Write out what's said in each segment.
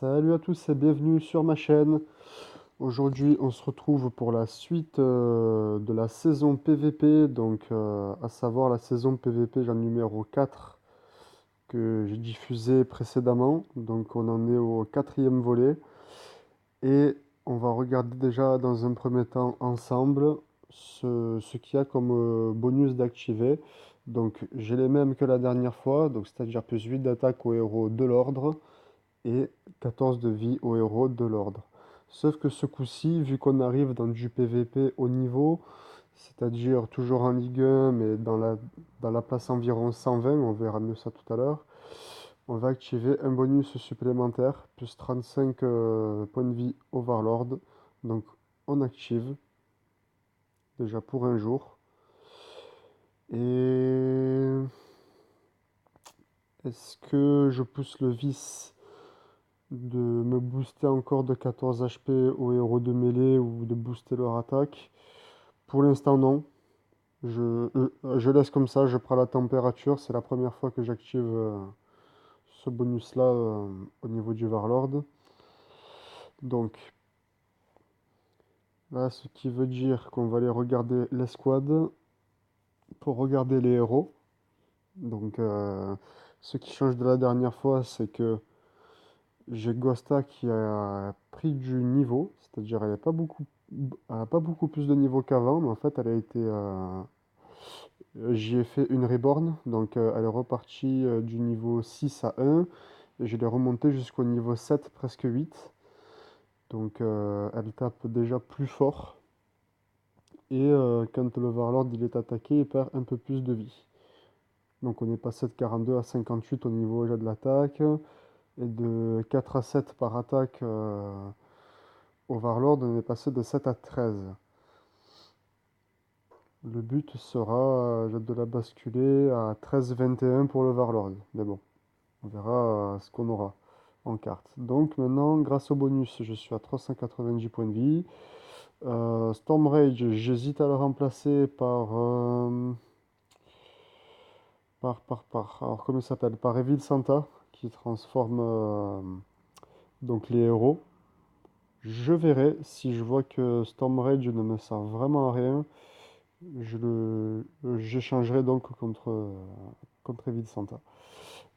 Salut à tous et bienvenue sur ma chaîne. Aujourd'hui, on se retrouve pour la suite de la saison PVP, à savoir la saison PVP genre numéro 4 que j'ai diffusé précédemment. Donc on en est au quatrième volet et on va regarder déjà dans un premier temps ensemble ce qu'il y a comme bonus d'activer. Donc j'ai les mêmes que la dernière fois, donc c'est-à-dire plus 8 d'attaque au héros de l'ordre et 14 de vie au héros de l'ordre. Sauf que ce coup-ci, vu qu'on arrive dans du PVP haut niveau, c'est-à-dire toujours en Ligue 1, mais dans la place environ 120, on verra mieux ça tout à l'heure, on va activer un bonus supplémentaire, plus 35 points de vie Overlord. Donc on active, déjà pour un jour. Et est-ce que je pousse le vice de me booster encore de 14 HP aux héros de mêlée ou de booster leur attaque? Pour l'instant, non. Je laisse comme ça, je prends la température. C'est la première fois que j'active ce bonus-là au niveau du Warlord. Donc, là, ce qui veut dire qu'on va aller regarder l'escouade pour regarder les héros. Donc, ce qui change de la dernière fois, c'est que j'ai Ghosta qui a pris du niveau, c'est-à-dire elle a pas beaucoup plus de niveau qu'avant, mais en fait elle a été, j'y ai fait une reborn, elle est repartie du niveau 6 à 1, et je l'ai remontée jusqu'au niveau 7, presque 8. Elle tape déjà plus fort, et quand le Warlord il est attaqué, il perd un peu plus de vie. Donc on est passé de 42 à 58 au niveau déjà de l'attaque, et de 4 à 7 par attaque. Overlord, on est passé de 7 à 13. Le but sera de la basculer à 13-21 pour le Warlord. Mais bon, on verra ce qu'on aura en carte. Donc maintenant, grâce au bonus, je suis à 390 points de vie. Storm Rage, j'hésite à le remplacer alors comment il s'appelle? Par Evil Santa, qui transforme donc les héros. Je verrai si je vois que Storm Rage ne me sert vraiment à rien. J'échangerai donc contre Evil Santa.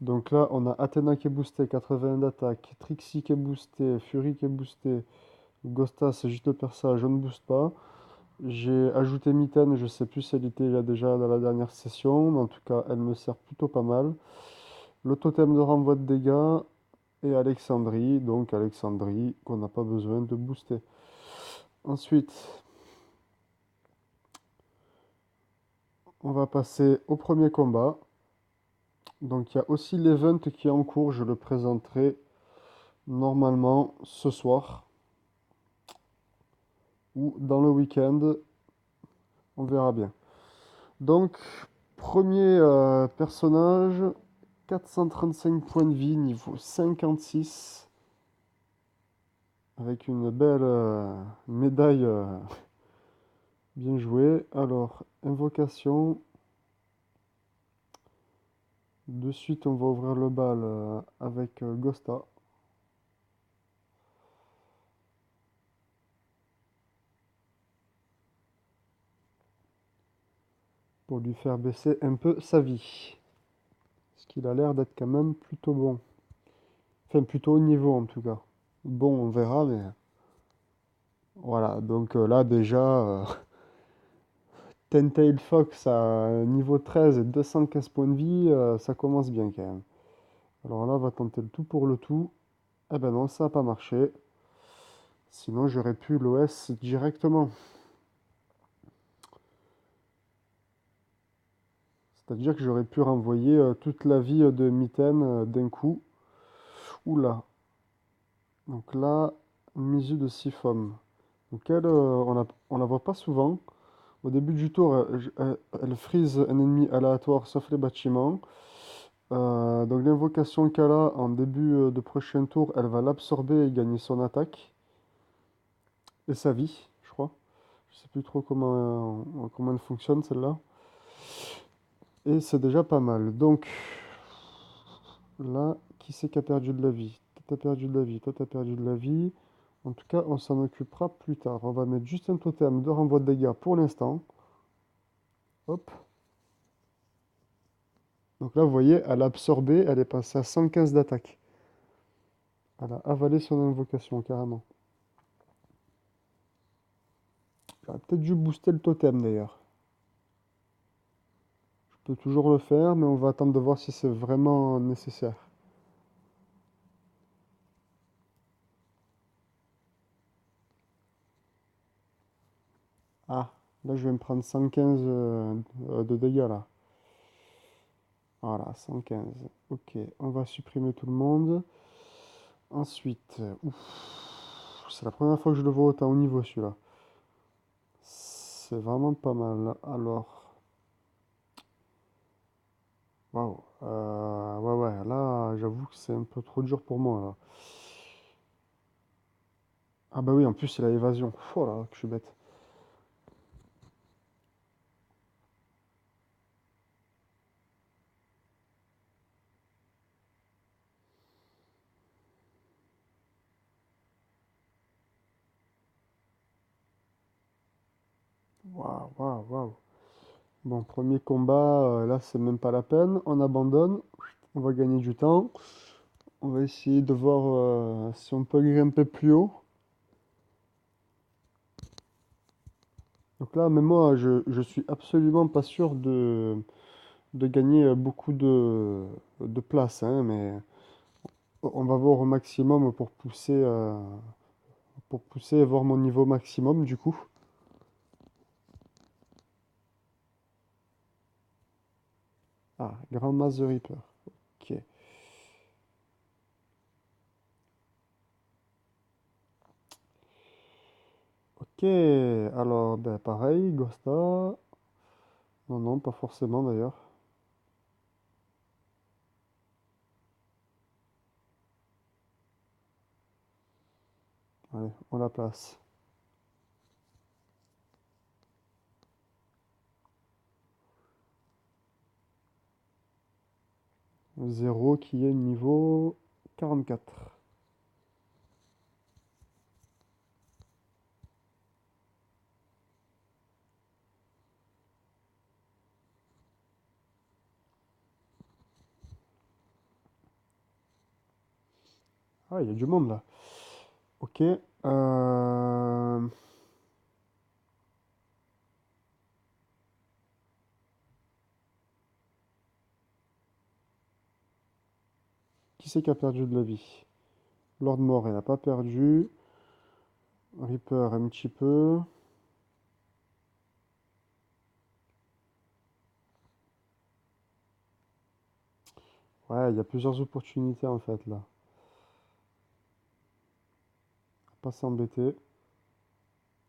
Donc là, on a Athena qui est boosté, 80 d'attaque, Trixie qui est boosté, Fury qui est boosté, Ghosta, c'est juste le persa, je ne booste pas. J'ai ajouté Mitaine, je sais plus si elle était là déjà dans la dernière session, mais en tout cas, elle me sert plutôt pas mal. Le totem de renvoi de dégâts et Alexandrie, donc Alexandrie qu'on n'a pas besoin de booster. Ensuite, on va passer au premier combat. Donc il y a aussi l'event qui est en cours, je le présenterai normalement ce soir ou dans le week-end, on verra bien. Donc premier personnage, 435 points de vie, niveau 56, avec une belle médaille bien jouée. Alors, invocation, de suite on va ouvrir le bal avec Ghosta. Pour lui faire baisser un peu sa vie. Parce qu'il a l'air d'être quand même plutôt bon. Enfin, plutôt haut niveau en tout cas. Bon, on verra, mais voilà. Là, déjà, Tentail Fox à niveau 13 et 215 points de vie, ça commence bien quand même. Alors là, on va tenter le tout pour le tout. Eh ben non, ça n'a pas marché. Sinon, j'aurais pu l'OS directement. C'est-à-dire que j'aurais pu renvoyer toute la vie de Mitten d'un coup. Oula. Donc là, Mizu de Sifom. Donc elle, on la voit pas souvent. Au début du tour, elle freeze un ennemi aléatoire sauf les bâtiments. Donc l'invocation qu'elle a en début de prochain tour, elle va l'absorber et gagner son attaque. Et sa vie, je crois. Je sais plus trop comment elle fonctionne celle-là. Et c'est déjà pas mal. Donc là, qui c'est qui a perdu de la vie? t'as perdu de la vie, toi t'as perdu de la vie. En tout cas, on s'en occupera plus tard. On va mettre juste un totem de renvoi de dégâts pour l'instant. Hop. Donc là, vous voyez, elle a absorbé, elle est passée à 115 d'attaque. Elle a avalé son invocation, carrément. J'aurais peut-être dû booster le totem, d'ailleurs. Je peux toujours le faire, mais on va attendre de voir si c'est vraiment nécessaire. Ah, là, je vais me prendre 115 de dégâts, là. Voilà, 115. Ok, on va supprimer tout le monde. Ensuite, ouf, c'est la première fois que je le vois autant au niveau, celui-là. C'est vraiment pas mal. Alors, waouh. Ouais, ouais, là, j'avoue que c'est un peu trop dur pour moi, là. Ah bah oui, en plus, c'est la évasion. Oh là, que je suis bête. Waouh, waouh, waouh. Bon, premier combat, là, c'est même pas la peine. On abandonne. On va gagner du temps. On va essayer de voir si on peut grimper plus haut. Donc là, même moi, je suis absolument pas sûr de gagner beaucoup de place, hein, mais on va voir au maximum pour pousser et voir mon niveau maximum du coup. Ah, Grand Mass the Reaper. Ok. Ok, alors ben, pareil, Gosta. Non, non, pas forcément d'ailleurs. Allez, on la place. Zéro qui est niveau 44. Ah, il y a du monde là. Ok. Qui c'est qui a perdu de la vie? Lord Mort, il n'a pas perdu. Reaper, un petit peu. Ouais, il y a plusieurs opportunités en fait là. Pas s'embêter.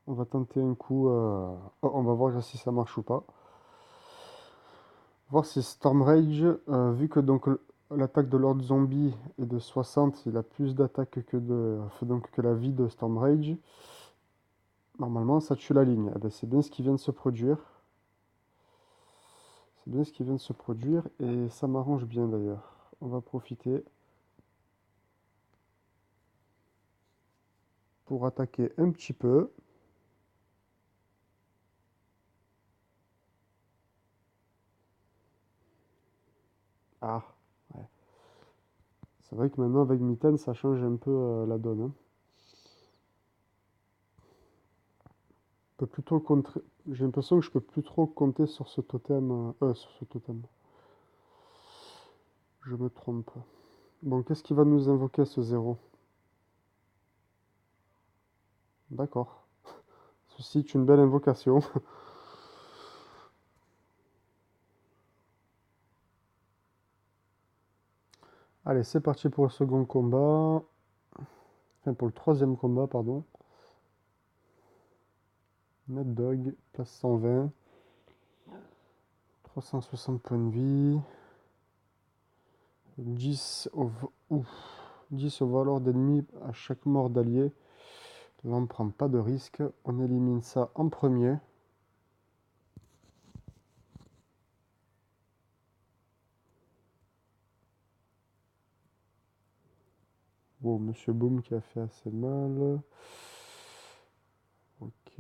On va tenter un coup. Oh, on va voir si ça marche ou pas. Voir si Storm Rage, vu que donc l'attaque de Lord Zombie est de 60, il a plus d'attaque donc, que la vie de Storm Rage. Normalement, ça tue la ligne. Eh ben, c'est bien ce qui vient de se produire. C'est bien ce qui vient de se produire et ça m'arrange bien d'ailleurs. On va profiter pour attaquer un petit peu. Ah, ouais. C'est vrai que maintenant avec Mitten, ça change un peu la donne, hein. Je peux plus trop J'ai l'impression que je peux plus trop compter sur ce totem. Sur ce totem. Je me trompe. Bon, qu'est-ce qui va nous invoquer ce zéro? D'accord. Ceci est une belle invocation. Allez, c'est parti pour le second combat. Enfin, pour le troisième combat, pardon. Mad Dog, place 120. 360 points de vie. 10 ouf. 10 au valeur d'ennemis à chaque mort d'allié. Là, on ne prend pas de risque. On élimine ça en premier. Oh, Monsieur Boom qui a fait assez mal. Ok.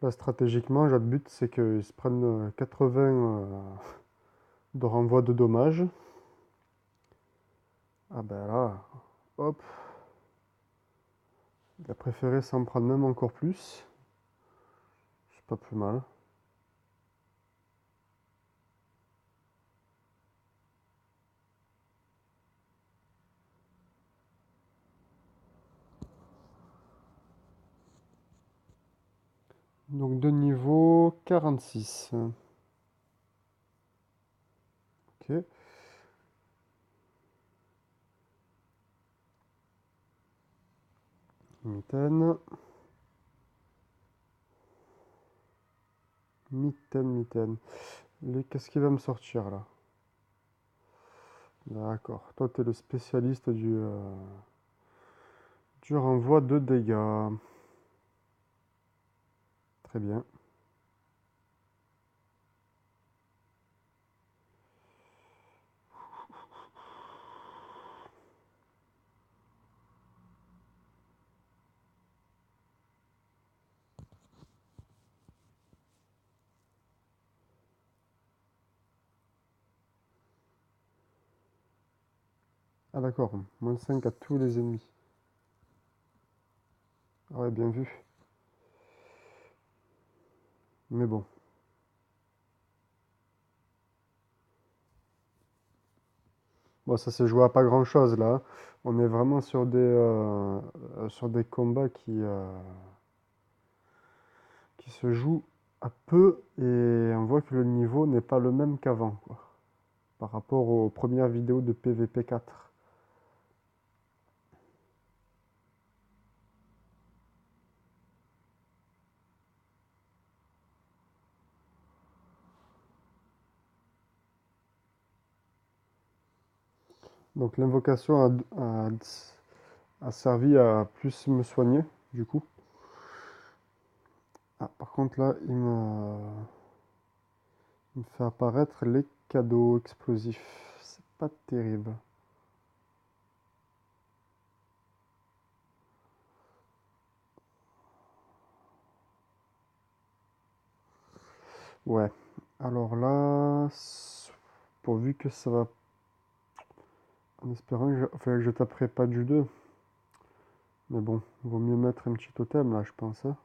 Là, stratégiquement, notre but, c'est qu'ils se prennent 80 de renvoi de dommages. Ah ben là, hop, il a préféré s'en prendre même encore plus. C'est pas plus mal. Donc de niveau 46. Ok. Mitaine. Mitaine. Qu'est-ce qu'il va me sortir là? D'accord. Toi, tu es le spécialiste du renvoi de dégâts. Très bien. Ah d'accord. -5 à tous les ennemis. Ah ouais, bien vu. Mais bon. Bon, ça s'est joué à pas grand-chose là, hein. On est vraiment sur des combats qui se jouent à peu et on voit que le niveau n'est pas le même qu'avant, quoi, par rapport aux premières vidéos de PvP 4. Donc l'invocation a servi à plus me soigner, du coup. Ah, par contre là, il me fait apparaître les cadeaux explosifs. C'est pas terrible. Ouais. Alors là, pourvu que ça va. En espérant que enfin, je taperai pas du 2. Mais bon, il vaut mieux mettre un petit totem là, je pense, hein.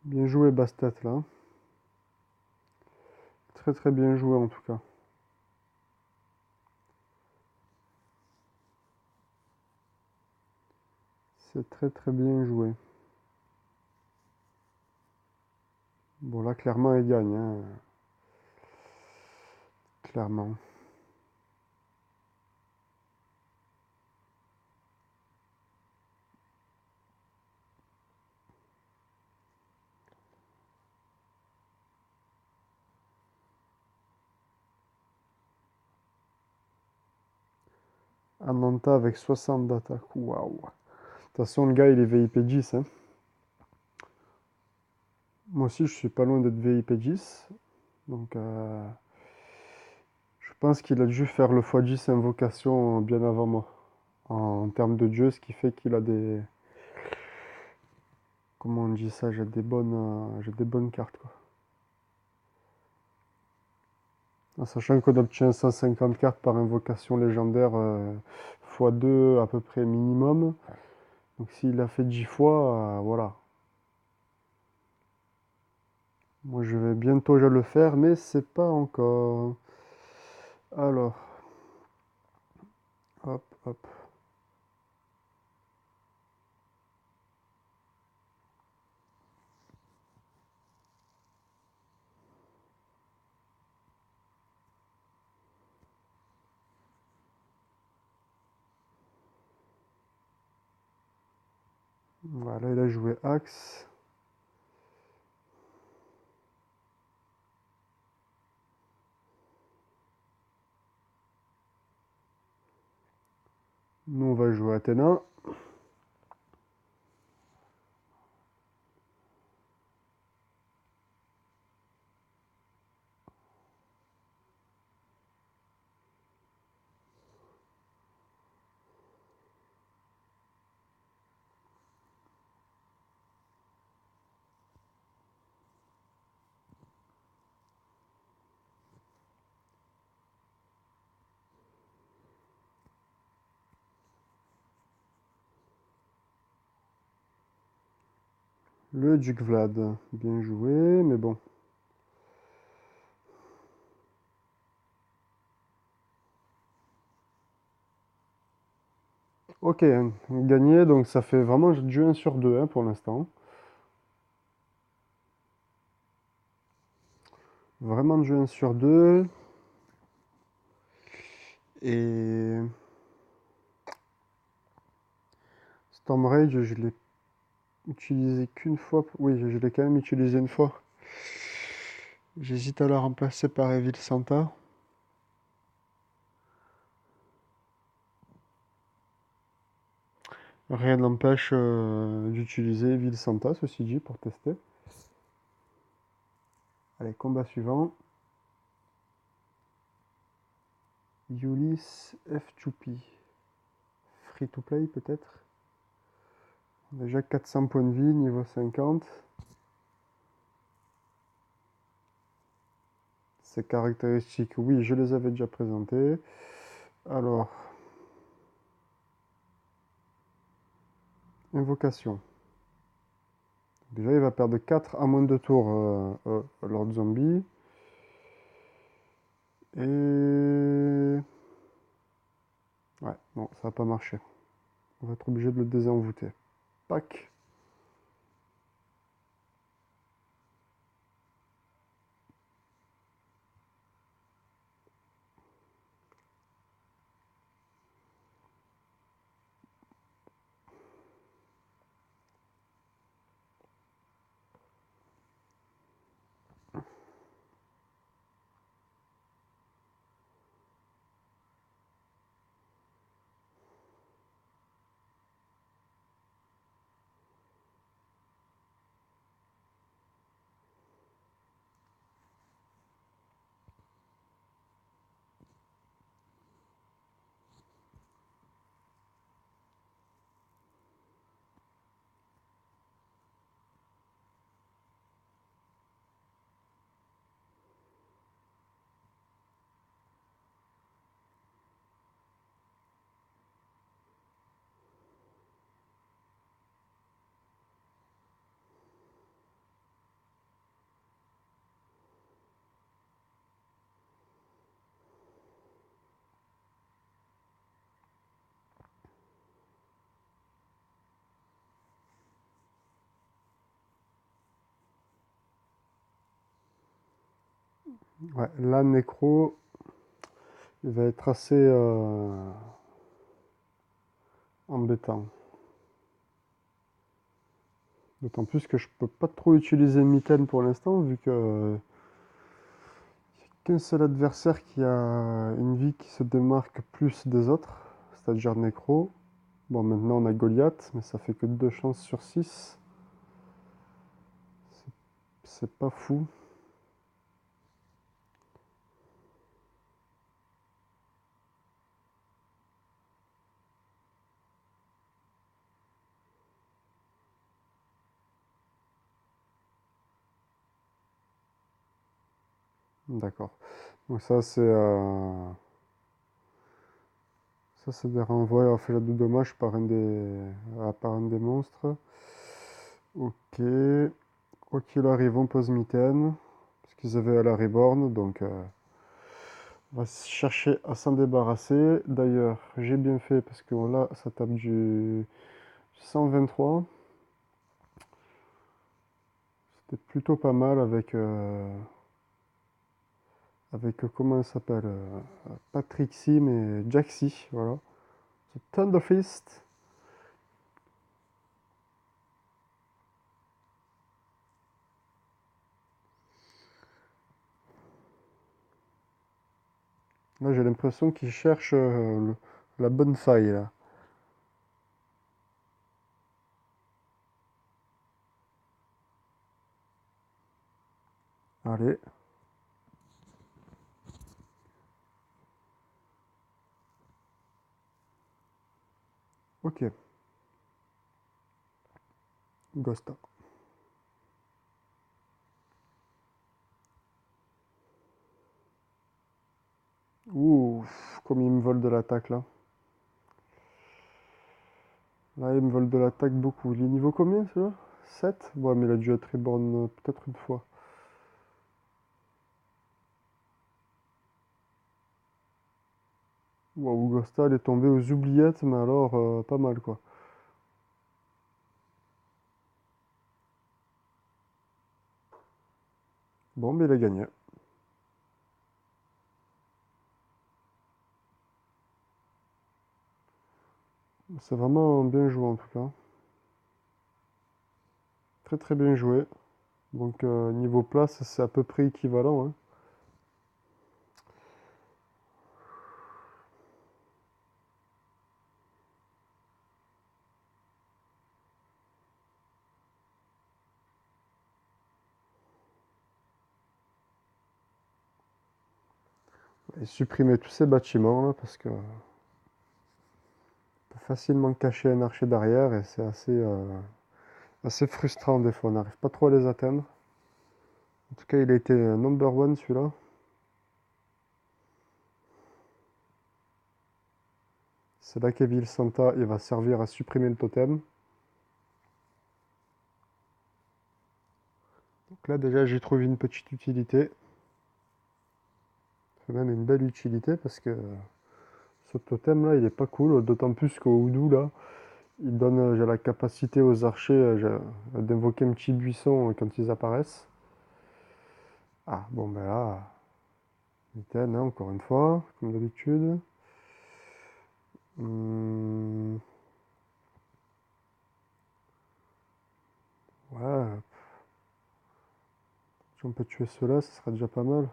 Bien joué, Bastet, là. Très très bien joué en tout cas. C'est très très bien joué. Bon, là, clairement, il gagne, hein. Clairement. Ananta avec 60 d'attaque. Waouh. De toute façon, le gars, il est VIP 10, hein. Moi aussi, je suis pas loin d'être VIP 10. Donc, je pense qu'il a dû faire le x10 invocation bien avant moi. En termes de dieu, ce qui fait qu'il a des. Comment on dit ça? J'ai des bonnes cartes, quoi. En sachant qu'on obtient 150 cartes par invocation légendaire x2 à peu près minimum. Donc s'il a fait 10 fois, voilà. Moi je vais bientôt le faire, mais c'est pas encore. Alors, hop, hop. Voilà, il a joué Axe. Nous, on va jouer Athéna. Le duc Vlad. Bien joué, mais bon. Ok, gagné, donc ça fait vraiment du 1 sur 2 pour l'instant. Vraiment du 1 sur 2. Et Storm Rage, je l'ai utilisé qu'une fois. Oui, je l'ai quand même utilisé une fois. J'hésite à la remplacer par Evil Santa. Rien n'empêche d'utiliser Evil Santa, ceci dit, pour tester. Allez, combat suivant. Ulysse F2P. Free to play peut-être. Déjà 400 points de vie, niveau 50. Ses caractéristiques, oui, je les avais déjà présentées. Alors, invocation. Déjà, il va perdre 4 à moins de tours Lord Zombie. Et... Ouais, non, ça va pas marcher. On va être obligé de le désenvoûter. Pac. Ouais, là, Necro, il va être assez embêtant. D'autant plus que je peux pas trop utiliser Mitten pour l'instant, vu que qu'un seul adversaire qui a une vie qui se démarque plus des autres, c'est-à-dire Necro. Bon, maintenant on a Goliath, mais ça fait que 2 chances sur 6. C'est pas fou. D'accord. Donc ça c'est des renvois à fait de dommages par un des monstres. Ok. Quoi qu'il arrive, on pose Mitten. Parce qu'ils avaient la Reborn, donc on va chercher à s'en débarrasser. D'ailleurs, j'ai bien fait parce que là, ça tape du 123. C'était plutôt pas mal avec comment elle s'appelle Patrick Sim et Jaxi, voilà. The Thunder Fist. Là, j'ai l'impression qu'il cherche la bonne faille, là. Allez. Ok. Ghosta. Ouh, comme il me vole de l'attaque, là. Là, il me vole de l'attaque beaucoup. Il est niveau combien, celui-là? 7. Ouais, mais il a dû être reborn peut-être une fois. Waouh, Ghosta, il est tombé aux oubliettes, mais alors, pas mal, quoi. Bon, mais il a gagné. C'est vraiment bien joué, en tout cas. Très, très bien joué. Donc, niveau place, c'est à peu près équivalent, hein. Et supprimer tous ces bâtiments, là, parce que on peut facilement cacher un archer derrière, et c'est assez frustrant des fois. On n'arrive pas trop à les atteindre. En tout cas, il a été number one, celui-là. C'est là qu'Evil Santa, il va servir à supprimer le totem. Donc là, déjà, j'y trouve une petite utilité. C'est même une belle utilité, parce que ce totem-là, il est pas cool. D'autant plus qu'au Houdou, là, il donne, j'ai la capacité aux archers d'invoquer un petit buisson quand ils apparaissent. Ah, bon, ben là, mitaine, hein, encore une fois, comme d'habitude. Hmm, ouais, si on peut tuer ceux-là, ce sera déjà pas mal.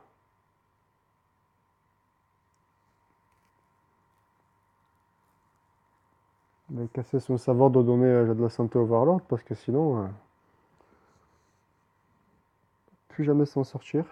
Mais casser son savoir de donner de la santé au Warlord, parce que sinon, plus jamais s'en sortir.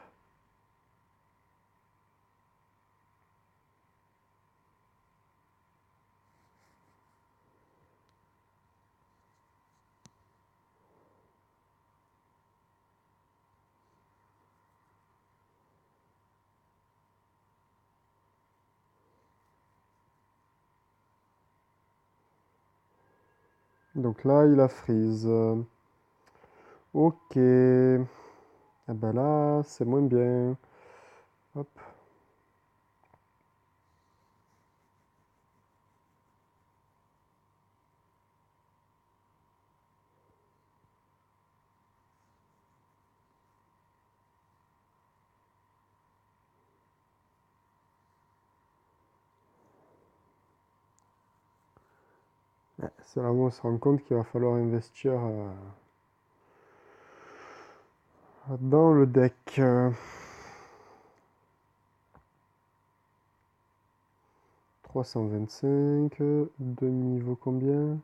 Donc là, il a freeze. Ok. Eh ben là, c'est moins bien. Hop. Ouais, c'est là où on se rend compte qu'il va falloir investir dans le deck. 325. Demi-niveau combien?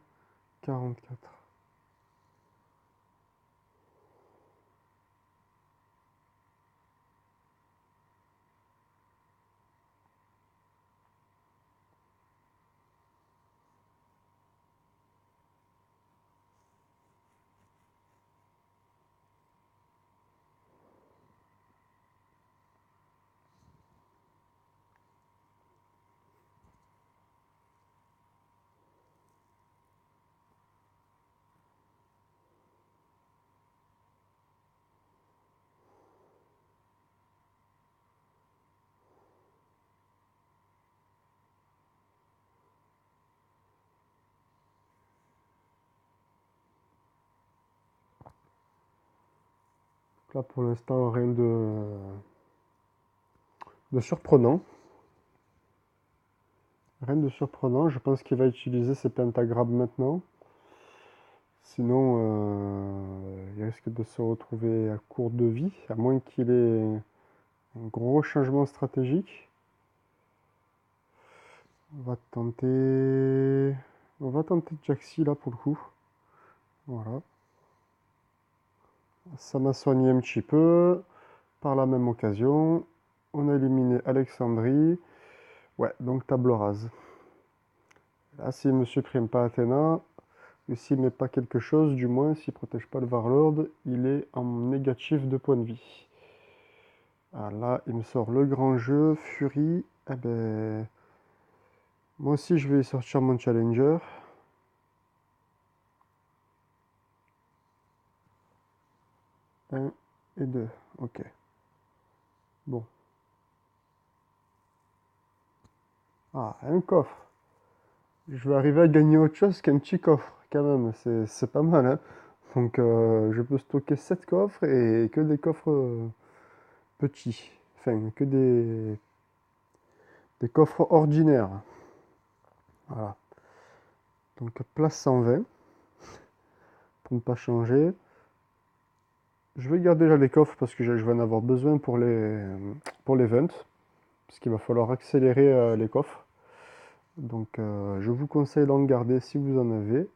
44. Là, pour l'instant, rien de surprenant. Rien de surprenant. Je pense qu'il va utiliser ses pentagrammes maintenant. Sinon, il risque de se retrouver à court de vie, à moins qu'il ait un gros changement stratégique. On va tenter... On va tenter Jaxi là pour le coup. Voilà. Ça m'a soigné un petit peu. Par la même occasion, on a éliminé Alexandrie. Ouais, donc table rase. Là, s'il ne supprime pas Athéna, ou s'il met pas quelque chose, du moins, s'il protège pas le Warlord, il est en négatif de points de vie. Ah là, il me sort le grand jeu, Fury. Eh ben, moi aussi, je vais sortir mon Challenger. Un et deux. Ok. Bon. Ah, un coffre. Je vais arriver à gagner autre chose qu'un petit coffre, quand même. C'est pas mal, hein. Donc, je peux stocker 7 coffres et que des coffres petits. Enfin, que des coffres ordinaires. Voilà. Donc, place 120 pour ne pas changer. Je vais garder déjà les coffres parce que je vais en avoir besoin pour l'event. Parce qu'il va falloir accélérer les coffres. Donc, je vous conseille d'en garder si vous en avez.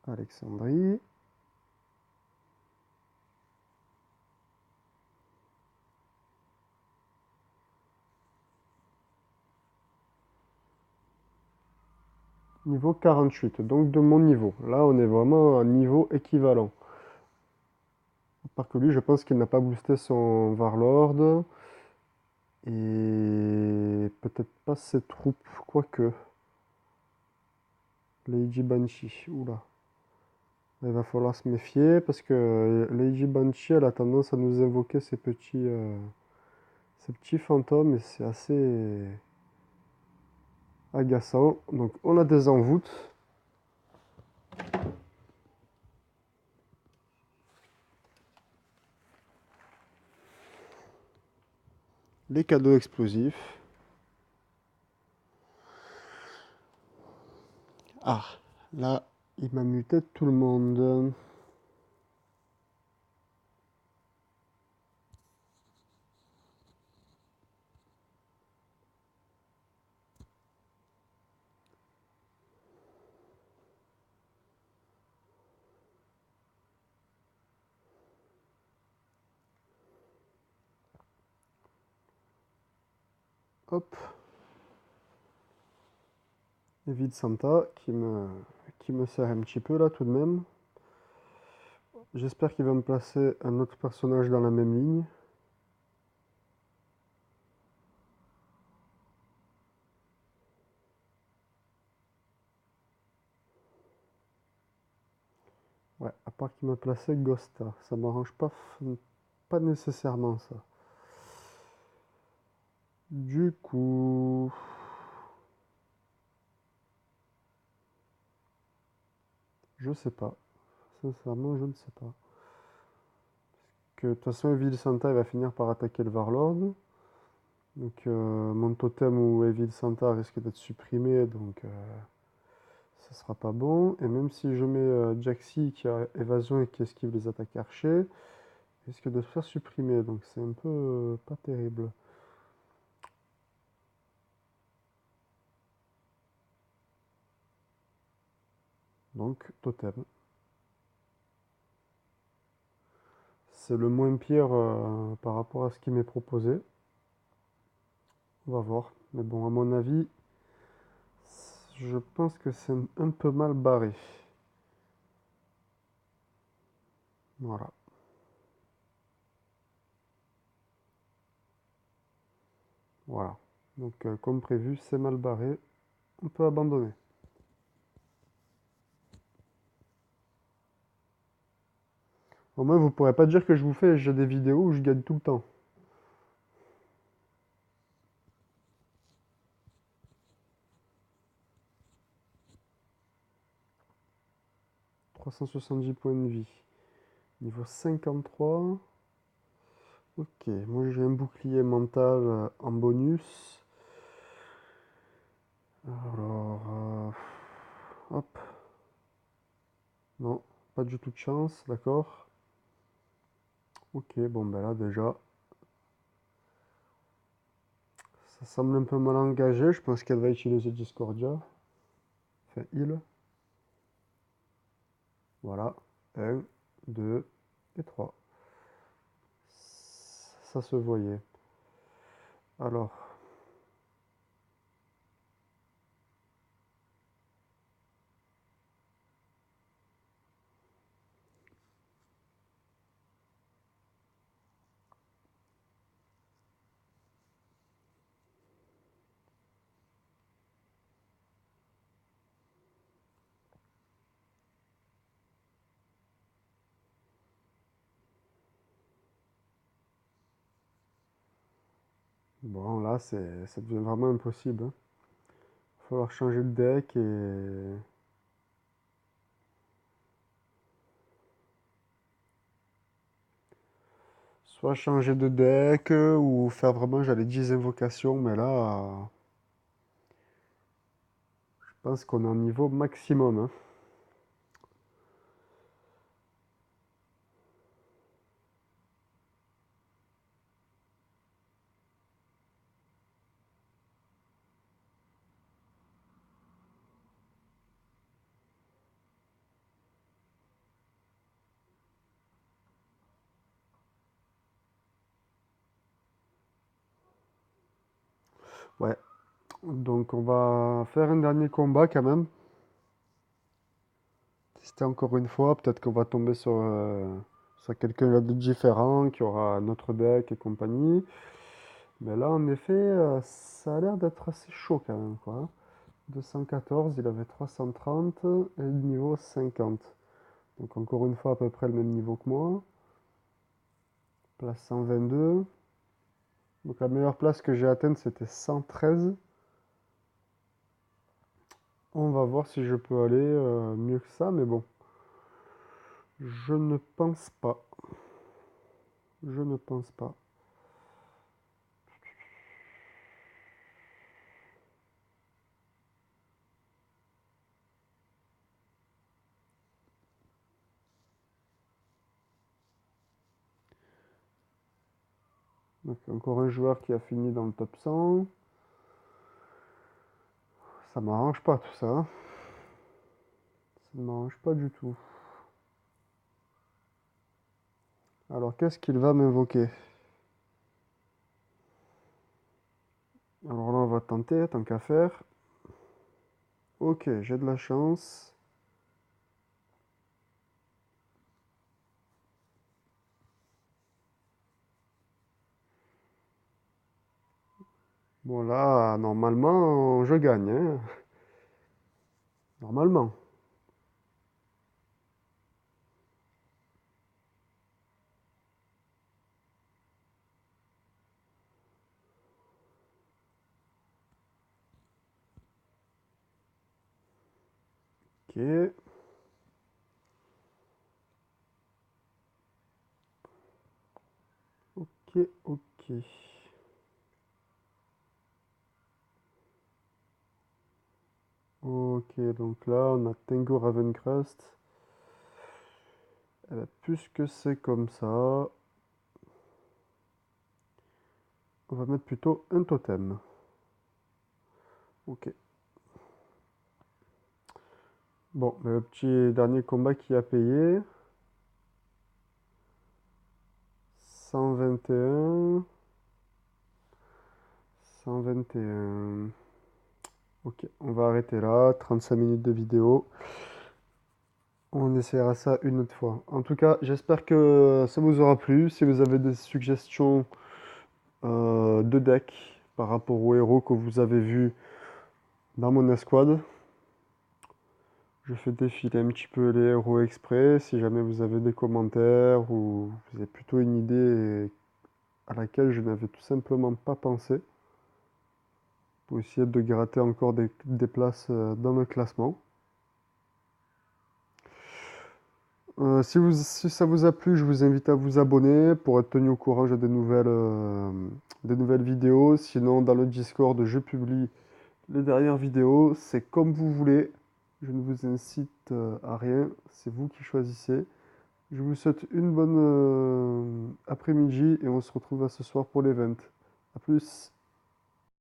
Alexandrie. Niveau 48, donc de mon niveau. Là, on est vraiment à un niveau équivalent. À part que lui, je pense qu'il n'a pas boosté son Warlord. Et peut-être pas ses troupes, quoique. Lady Banshee, oula. Il va falloir se méfier parce que Lady Banshee, elle a tendance à nous invoquer ces petits fantômes et c'est assez agaçant. Donc on a des envoûtes. Les cadeaux explosifs. Ah, là, il m'a muté tout le monde. Hop. Evil Santa qui me sert un petit peu là tout de même. J'espère qu'il va me placer un autre personnage dans la même ligne. Ouais, à part qu'il me plaçait Ghosta. Ça m'arrange pas nécessairement ça. Du coup... Je sais pas. Sincèrement, je ne sais pas. Que de toute façon, Evil Santa il va finir par attaquer le Warlord. Donc mon totem ou Evil Santa risque d'être supprimé, donc ça sera pas bon. Et même si je mets Jaxi qui a évasion et qui esquive les attaques archers, il risque de se faire supprimer, donc c'est un peu pas terrible. Donc totem. C'est le moins pire par rapport à ce qui m'est proposé. On va voir. Mais bon, à mon avis, je pense que c'est un peu mal barré. Voilà. Voilà. Donc, comme prévu, c'est mal barré. On peut abandonner. Au moins, vous pourrez pas dire que je vous fais j'ai des vidéos où je gagne tout le temps. 370 points de vie. Niveau 53. Ok, moi j'ai un bouclier mental en bonus. Alors, hop. pas du tout de chance, d'accord. Ok, bon ben là déjà, ça semble un peu mal engagé, je pense qu'elle va utiliser Discordia. Enfin, il. Voilà, un, 2 et 3. Ça se voyait. Alors, bon là, ça devient vraiment impossible, hein. Il va falloir changer de deck et... Soit changer de deck ou faire vraiment, j'allais 10 invocations, mais là, je pense qu'on est en niveau maximum, hein. Ouais, donc on va faire un dernier combat quand même. Tester encore une fois, peut-être qu'on va tomber sur quelqu'un de différent, qui aura notre deck et compagnie. Mais là, en effet, ça a l'air d'être assez chaud quand même, quoi, hein. 214, il avait 330 et le niveau 50. Donc encore une fois, à peu près le même niveau que moi. Place 122. Donc la meilleure place que j'ai atteinte, c'était 113. On va voir si je peux aller mieux que ça, mais bon. Je ne pense pas. Je ne pense pas. Donc encore un joueur qui a fini dans le top 100. Ça m'arrange pas tout ça, hein. Ça ne m'arrange pas du tout. Alors qu'est-ce qu'il va m'invoquer? Alors là on va tenter, tant qu'à faire. Ok, j'ai de la chance. Bon là, normalement, je gagne, hein. Normalement. Ok. Ok, ok. Ok, donc là, on a Tengu Ravencrest. Eh ben, puisque c'est comme ça, on va mettre plutôt un totem. Ok. Bon, le petit dernier combat qui a payé. 121. 121. Ok, on va arrêter là. 35 minutes de vidéo. On essaiera ça une autre fois. En tout cas, j'espère que ça vous aura plu. Si vous avez des suggestions de deck par rapport aux héros que vous avez vus dans mon escouade, je fais défiler un petit peu les héros exprès. Si jamais vous avez des commentaires ou vous avez plutôt une idée à laquelle je n'avais tout simplement pas pensé, pour essayer de gratter encore des places dans le classement. Si ça vous a plu, je vous invite à vous abonner pour être tenu au courant de des nouvelles vidéos. Sinon, dans le Discord, je publie les dernières vidéos. C'est comme vous voulez. Je ne vous incite à rien, c'est vous qui choisissez. Je vous souhaite une bonne après-midi et on se retrouve à ce soir pour l'event. A plus!